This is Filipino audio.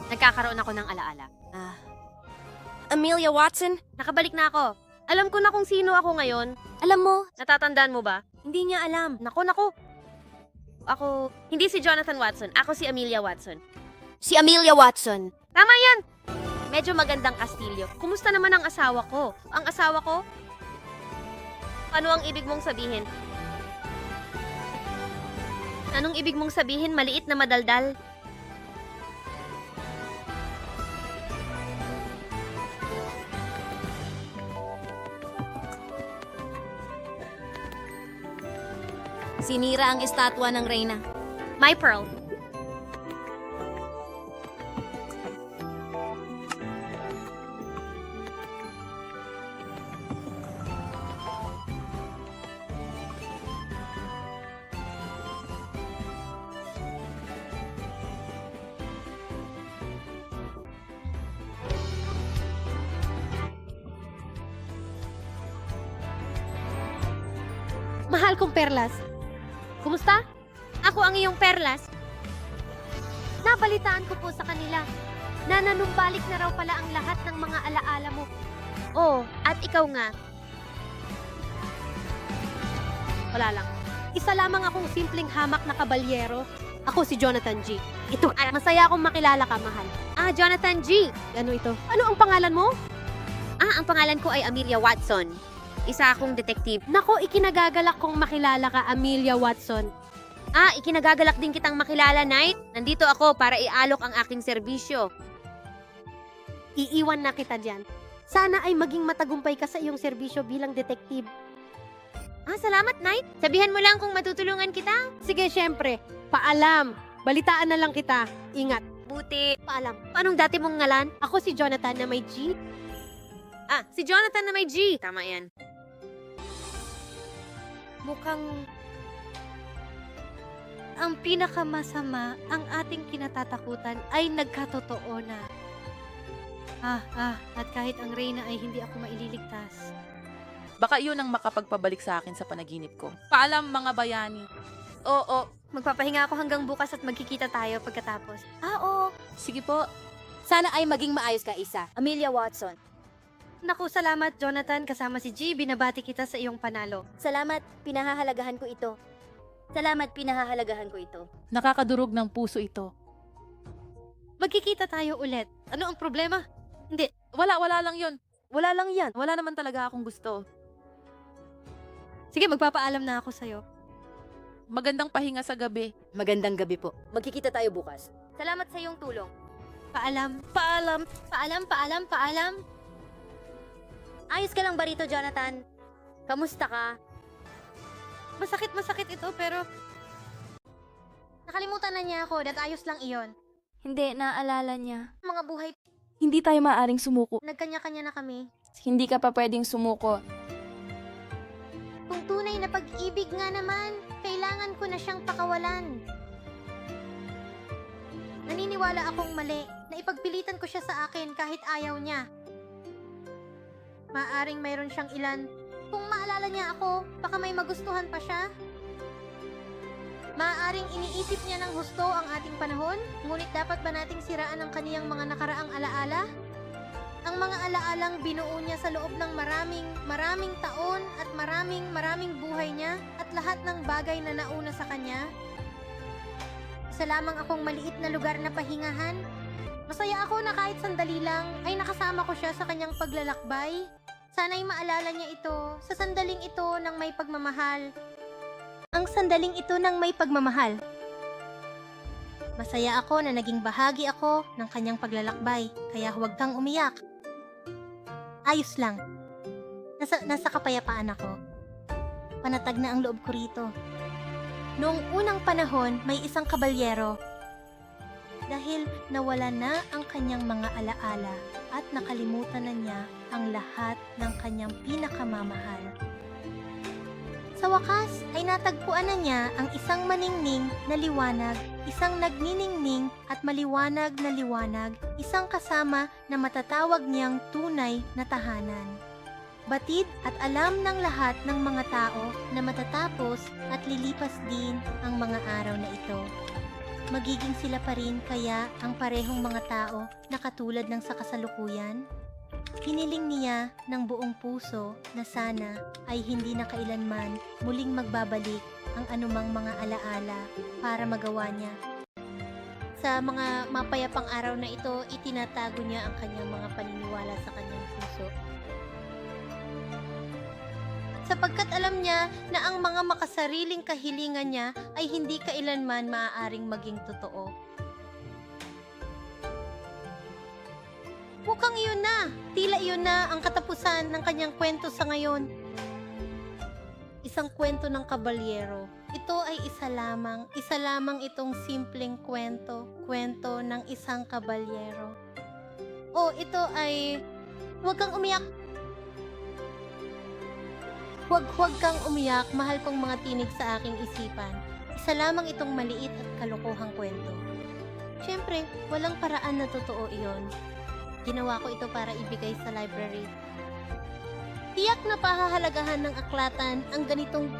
Nagkakaroon ako ng alaala. Amelia Watson? Nakabalik na ako. Alam ko na kung sino ako ngayon. Alam mo, Natatandaan mo ba? hindi niya alam. Naku. Ako, hindi si Jonathan Watson. Ako si Amelia Watson. Si Amelia Watson. Tama yan! Medyo magandang kastilyo. Kumusta naman ang asawa ko? Ang asawa ko? Ano ang ibig mong sabihin? Anong ibig mong sabihin? Maliit na madaldal? Sinira ang estatwa ng reyna. My Pearl. Mahal kong perlas. Kumusta? Ako ang iyong perlas. Nabalitaan ko po sa kanila na nanumbalik na raw pala ang lahat ng mga alaala mo. Oh, at ikaw nga. Wala lang. Isa lamang akong simpleng hamak na kabalyero. Ako si Jonathan G. Ito, masaya akong makilala ka, mahal. Jonathan G. Ano ito? Ano ang pangalan mo? Ang pangalan ko ay Amelia Watson. Isa akong detective. Nako, ikinagagalak kong makilala ka, Amelia Watson. Ikinagagalak din kitang makilala, Knight. Nandito ako para ialok ang aking serbisyo. Iiwan na kita dyan. Sana ay maging matagumpay ka sa iyong serbisyo bilang detective. Salamat, Knight. Sabihan mo lang kung matutulungan kita. Sige, syempre. Paalam. Balitaan na lang kita. Ingat. Buti. Paalam. Anong dati mong ngalan? Ako si Jonathan na may G. Si Jonathan na may G. Tama yan. Mukhang ang pinakamasama, ang ating kinatatakutan ay nagkatotoo na. At kahit ang reyna ay hindi ako maililigtas. Baka yun ang makapagpabalik sa akin sa panaginip ko. Paalam mga bayani. Oo, magpapahinga ako hanggang bukas at magkikita tayo pagkatapos. Oo. Sige po. Sana ay maging maayos ka, Isa. Amelia Watson. Naku, salamat Jonathan, kasama si G, binabati kita sa iyong panalo. Salamat, pinahahalagahan ko ito. Salamat, pinahahalagahan ko ito. Nakakadurog ng puso ito. Magkikita tayo ulit. Ano ang problema? Hindi. Wala lang yun. Wala lang yan. Wala naman talaga akong gusto. Sige, magpapaalam na ako sa'yo. Magandang pahinga sa gabi. Magandang gabi po. Magkikita tayo bukas. Salamat sa iyong tulong. Paalam. Ayos ka lang ba rito, Jonathan? Kamusta ka? Masakit ito, pero nakalimutan na niya ako, dat ayos lang iyon. Hindi, naalala niya. Mga buhay, Hindi tayo maaaring sumuko. nagkanya-kanya na kami. Hindi ka pa pwedeng sumuko. Kung tunay na pag-ibig nga naman, kailangan ko na siyang pakawalan. Naniniwala akong mali na ipagpilitan ko siya sa akin kahit ayaw niya. Maaring mayroon siyang ilan. Kung maalala niya ako, baka may magustuhan pa siya. Maaaring iniisip niya ng husto ang ating panahon, ngunit dapat ba nating siraan ang kaniyang mga nakaraang alaala? Ang mga alaalang binuo niya sa loob ng maraming taon at maraming buhay niya at lahat ng bagay na nauna sa kanya. Isa lamang akong maliit na lugar na pahingahan. Masaya ako na kahit sandali lang ay nakasama ko siya sa kanyang paglalakbay. Sana'y maalala niya ito sa sandaling ito ng may pagmamahal. Ang sandaling ito ng may pagmamahal. Masaya ako na naging bahagi ako ng kanyang paglalakbay, kaya huwag kang umiyak. Ayos lang. Nasa kapayapaan ako. Panatag na ang loob ko rito. Noong unang panahon, may isang kabalyero. Dahil nawala na ang kanyang mga alaala at nakalimutan na niya ang lahat ng kanyang pinakamamahal. Sa wakas ay natagpuan na niya ang isang maningning na liwanag, isang nagniningning at maliwanag na liwanag, isang kasama na matatawag niyang tunay na tahanan. Batid at alam ng lahat ng mga tao na matatapos at lilipas din ang mga araw na ito. Magiging sila pa rin kaya ang parehong mga tao na katulad ng sa kasalukuyan? Hiniling niya ng buong puso na sana ay hindi na kailanman muling magbabalik ang anumang mga alaala para magawa niya. Sa mga mapayapang araw na ito, itinatago niya ang kanyang mga paniniwala sa kanyang puso. Sapagkat alam niya na ang mga makasariling kahilingan niya ay hindi kailanman maaaring maging totoo. Mukhang iyon na! Tila iyon na ang katapusan ng kanyang kwento sa ngayon. Isang kwento ng kabalyero. Ito ay isa lamang itong simpleng kwento ng isang kabalyero. Oh, ito ay... Huwag kang umiyak! Huwag kang umiyak, mahal kong mga tinig sa aking isipan. Isa lamang itong maliit at kalokohang kwento. Siyempre, walang paraan na totoo iyon. Ginawa ko ito para ibigay sa library. Tiyak na pahahalagahan ng aklatan ang ganitong